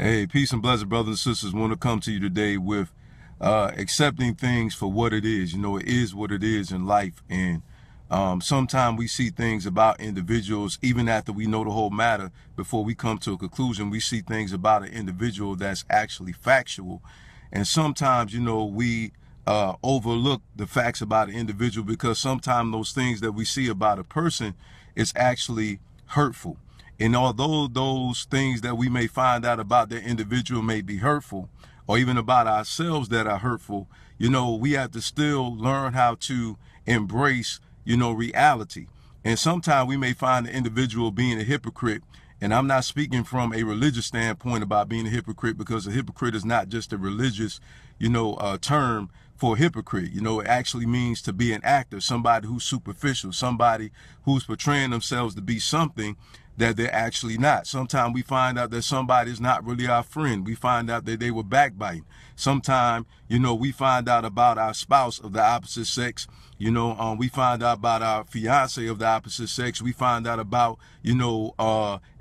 Hey, peace and blessings, brothers and sisters. Want to come to you today with accepting things for what it is. You know, it is what it is in life. And sometimes we see things about individuals, even after we know the whole matter, before we come to a conclusion, we see things about an individual that's actually factual. And sometimes, you know, we overlook the facts about an individual because sometimes those things that we see about a person is actually hurtful. And although those things that we may find out about the individual may be hurtful, or even about ourselves that are hurtful, you know, we have to still learn how to embrace, you know, reality. And sometimes we may find the individual being a hypocrite. And I'm not speaking from a religious standpoint about being a hypocrite, because a hypocrite is not just a religious, you know, term for a hypocrite. You know, it actually means to be an actor, somebody who's superficial, somebody who's portraying themselves to be something that they're actually not. Sometimes we find out that somebody is not really our friend. We find out that they were backbiting. Sometimes, you know, we find out about our spouse of the opposite sex. You know, we find out about our fiance of the opposite sex. We find out about, you know,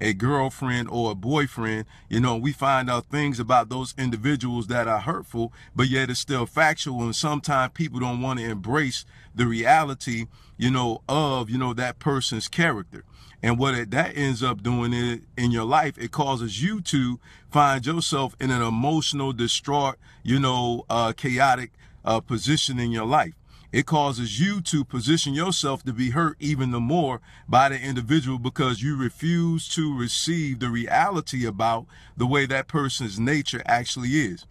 a girlfriend or a boyfriend. You know, we find out things about those individuals that are hurtful, but yet it's still factual. And sometimes people don't want to embrace the reality, you know, of, you know, that person's character. And what that ends up doing in your life, it causes you to find yourself in an emotional, distraught, you know, chaotic position in your life. It causes you to position yourself to be hurt even the more by the individual, because you refuse to receive the reality about the way that person's nature actually is.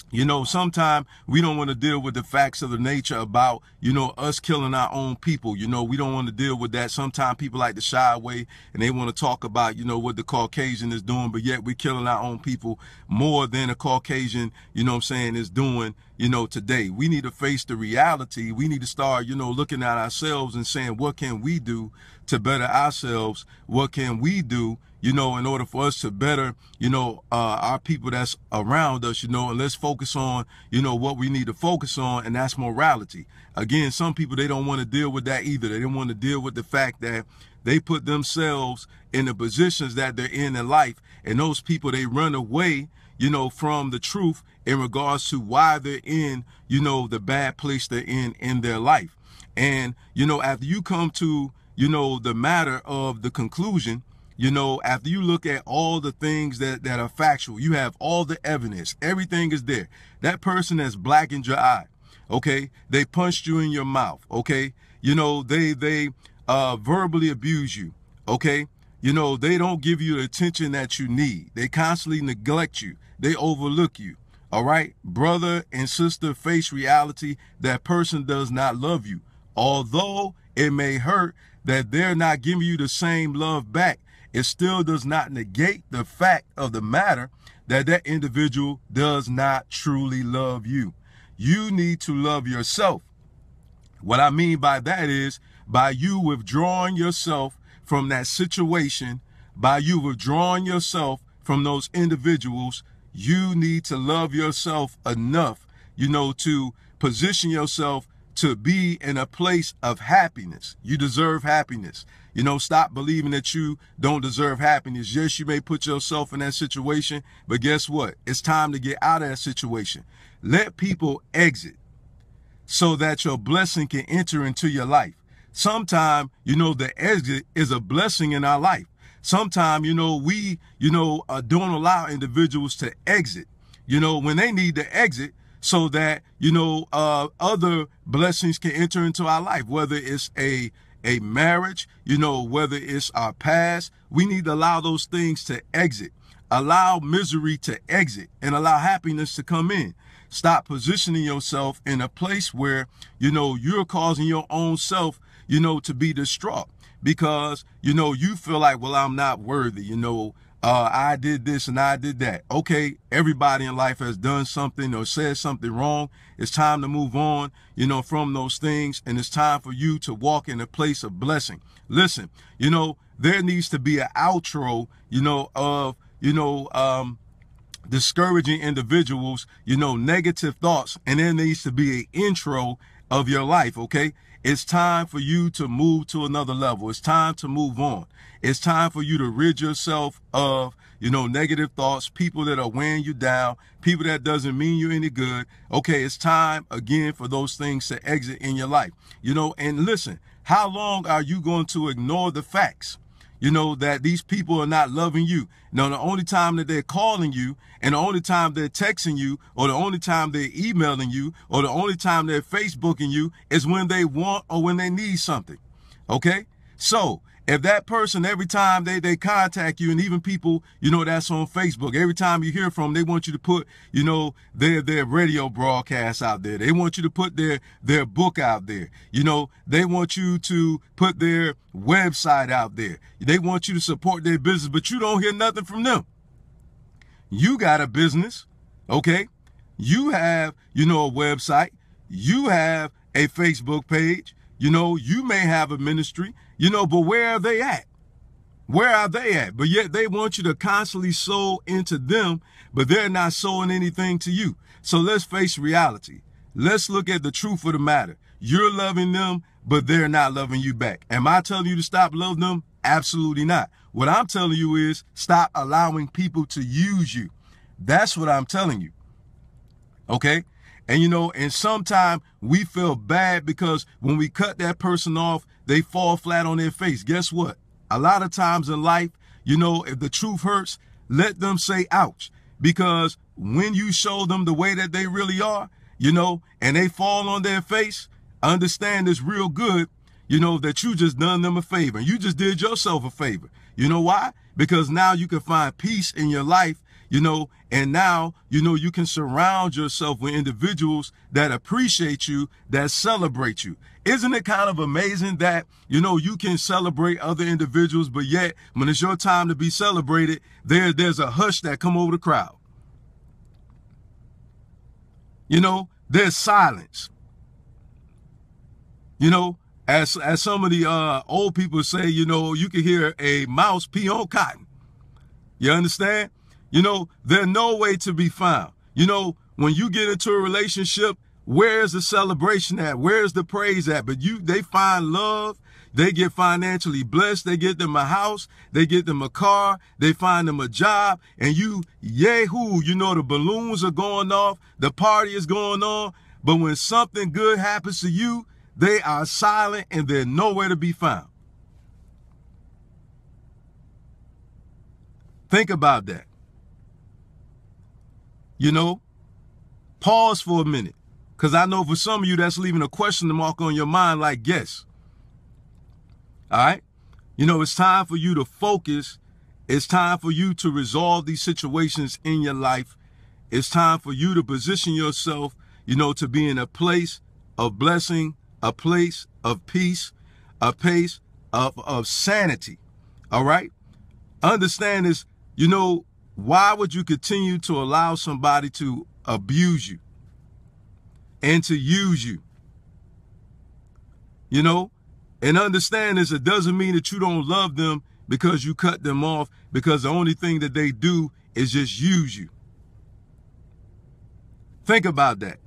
You know, sometimes we don't want to deal with the facts of the nature about, you know, us killing our own people. You know, we don't want to deal with that. Sometimes people like to shy away and they want to talk about, you know, what the Caucasian is doing, but yet we're killing our own people more than a Caucasian, you know what I'm saying, is doing, you know, today. We need to face the reality. We need to start, you know, looking at ourselves and saying, what can we do to better ourselves? What can we do, you know, in order for us to better, you know, our people that's around us, you know, and let's focus on, you know, what we need to focus on, and that's morality. Again, some people, they don't want to deal with that either. They don't want to deal with the fact that they put themselves in the positions that they're in life, and those people, they run away, you know, from the truth in regards to why they're in, you know, the bad place they're in their life. And, you know, after you come to, you know, the matter of the conclusion, you know, after you look at all the things that are factual, you have all the evidence, everything is there. That person has blackened your eye, okay? They punched you in your mouth, okay? You know, they verbally abuse you, okay? You know, they don't give you the attention that you need. They constantly neglect you. They overlook you, all right? Brother and sister, face reality. That person does not love you. Although it may hurt that they're not giving you the same love back, it still does not negate the fact of the matter that that individual does not truly love you. You need to love yourself. What I mean by that is, by you withdrawing yourself from that situation, by you withdrawing yourself from those individuals, you need to love yourself enough, you know, to position yourself to be in a place of happiness. You deserve happiness. You know, stop believing that you don't deserve happiness. Yes, you may put yourself in that situation, but guess what? It's time to get out of that situation. Let people exit so that your blessing can enter into your life. Sometimes, you know, the exit is a blessing in our life. Sometimes, you know, we, you know, don't allow individuals to exit, you know, when they need to exit, so that, you know, other blessings can enter into our life, whether it's a marriage, you know, whether it's our past. We need to allow those things to exit. Allow misery to exit and allow happiness to come in. Stop positioning yourself in a place where, you know, you're causing your own self, you know, to be distraught because, you know, you feel like, well, I'm not worthy, you know, I did this and I did that. Okay, everybody in life has done something or said something wrong. It's time to move on, you know, from those things. And it's time for you to walk in a place of blessing. Listen, you know, there needs to be an outro, you know, of, you know, discouraging individuals, you know, negative thoughts. And there needs to be an intro of your life, okay? It's time for you to move to another level. It's time to move on. It's time for you to rid yourself of, negative thoughts, people that are weighing you down, people that doesn't mean you any good. Okay, it's time again for those things to exit in your life. And listen, how long are you going to ignore the facts? That these people are not loving you. Now, the only time that they're calling you, and the only time they're texting you, or the only time they're emailing you, or the only time they're Facebooking you is when they want or when they need something. Okay? So if that person, every time they contact you, and even people, that's on Facebook, every time you hear from them, they want you to put, their radio broadcasts out there. They want you to put their book out there. They want you to put their website out there. They want you to support their business, but you don't hear nothing from them. You got a business, okay? You have, a website. You have a Facebook page. You may have a ministry, but where are they at? Where are they at? But yet they want you to constantly sow into them, but they're not sowing anything to you. So let's face reality. Let's look at the truth of the matter. You're loving them, but they're not loving you back. Am I telling you to stop loving them? Absolutely not. What I'm telling you is stop allowing people to use you. That's what I'm telling you. Okay? And sometimes we feel bad because when we cut that person off, they fall flat on their face. Guess what? A lot of times in life, if the truth hurts, let them say ouch. Because when you show them the way that they really are, and they fall on their face, understand this real good, that you just done them a favor. And you just did yourself a favor. You know why? Because now you can find peace in your life, and now, you can surround yourself with individuals that appreciate you, that celebrate you. Isn't it kind of amazing that, you can celebrate other individuals, but yet when it's your time to be celebrated, there's a hush that come over the crowd. There's silence. As some of the old people say, you can hear a mouse pee on cotton. You understand? They're no way to be found. When you get into a relationship, where's the celebration at? Where's the praise at? But they find love. They get financially blessed. They get them a house. They get them a car. They find them a job. And yahoo, the balloons are going off. The party is going on. But when something good happens to you, they are silent and they're nowhere to be found. Think about that. Pause for a minute. Because I know for some of you, that's leaving a question mark on your mind like, yes. All right? It's time for you to focus. It's time for you to resolve these situations in your life. It's time for you to position yourself, to be in a place of blessing, a place of peace, a place of sanity. All right? Understand this, why would you continue to allow somebody to abuse you and to use you? And understand this, it doesn't mean that you don't love them because you cut them off, because the only thing that they do is just use you. Think about that.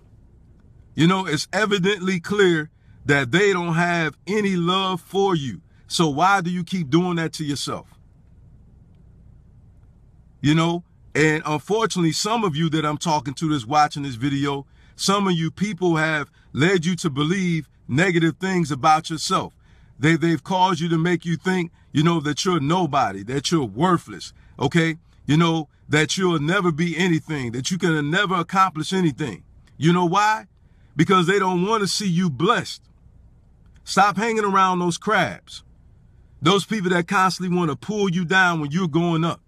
It's evidently clear that they don't have any love for you. So why do you keep doing that to yourself? And unfortunately, some of you that I'm talking to that's watching this video, some of you people have led you to believe negative things about yourself. They've caused you to make you think, that you're nobody, that you're worthless, okay? That you'll never be anything, that you can never accomplish anything. You know why? Because they don't want to see you blessed. Stop hanging around those crabs. Those people that constantly want to pull you down when you're going up.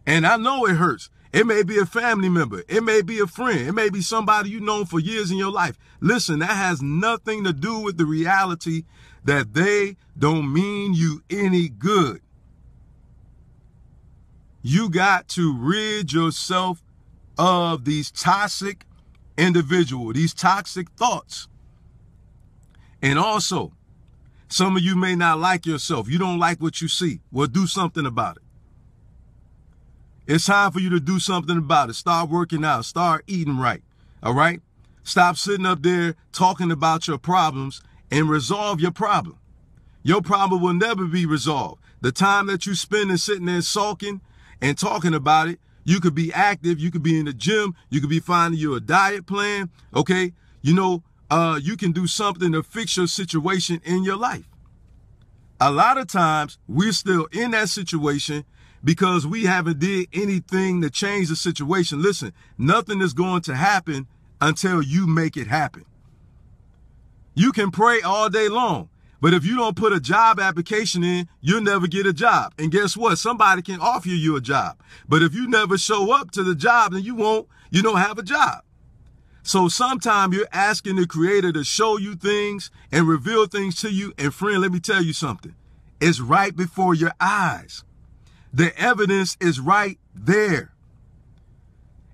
And I know it hurts. It may be a family member. It may be a friend. It may be somebody you've known for years in your life. Listen, that has nothing to do with the reality that they don't mean you any good. You got to rid yourself of these toxic individuals, these toxic thoughts. And also, some of you may not like yourself. You don't like what you see. Well, do something about it. It's time for you to do something about it. Start working out. Start eating right. All right? Stop sitting up there talking about your problems and resolve your problem. Your problem will never be resolved. The time that you spend sitting there sulking and talking about it, you could be active. You could be in the gym. You could be finding you a diet plan. Okay. You know, you can do something to fix your situation in your life. A lot of times we're still in that situation because we haven't did anything to change the situation. Listen, nothing is going to happen until you make it happen. You can pray all day long, but if you don't put a job application in, you'll never get a job. And guess what? Somebody can offer you a job. But if you never show up to the job, then you don't have a job. So sometimes you're asking the Creator to show you things and reveal things to you. And friend, let me tell you something. It's right before your eyes. The evidence is right there.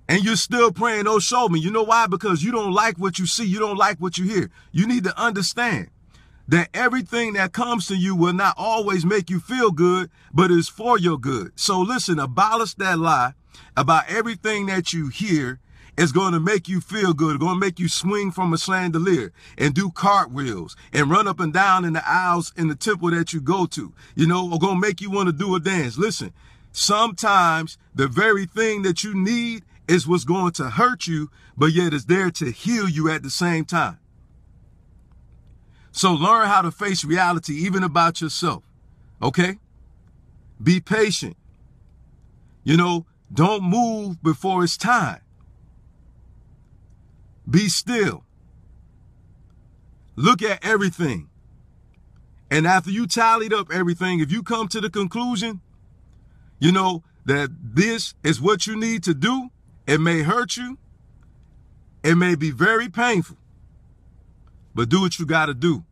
And you're still praying, oh, show me. You know why? Because you don't like what you see. You don't like what you hear. You need to understand that everything that comes to you will not always make you feel good, but is for your good. So listen, abolish that lie about everything that you hear is going to make you feel good, going to make you swing from a chandelier and do cartwheels and run up and down in the aisles in the temple that you go to, you know, or going to make you want to do a dance. Listen, sometimes the very thing that you need is what's going to hurt you, but yet it's there to heal you at the same time. So learn how to face reality, even about yourself. Okay? Be patient. You know, don't move before it's time. Be still. Look at everything. And after you tallied up everything, if you come to the conclusion, you know, that this is what you need to do, it may hurt you. It may be very painful. But do what you got to do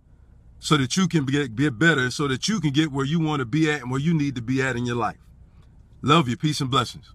so that you can get better, so that you can get where you want to be at and where you need to be at in your life. Love you. Peace and blessings.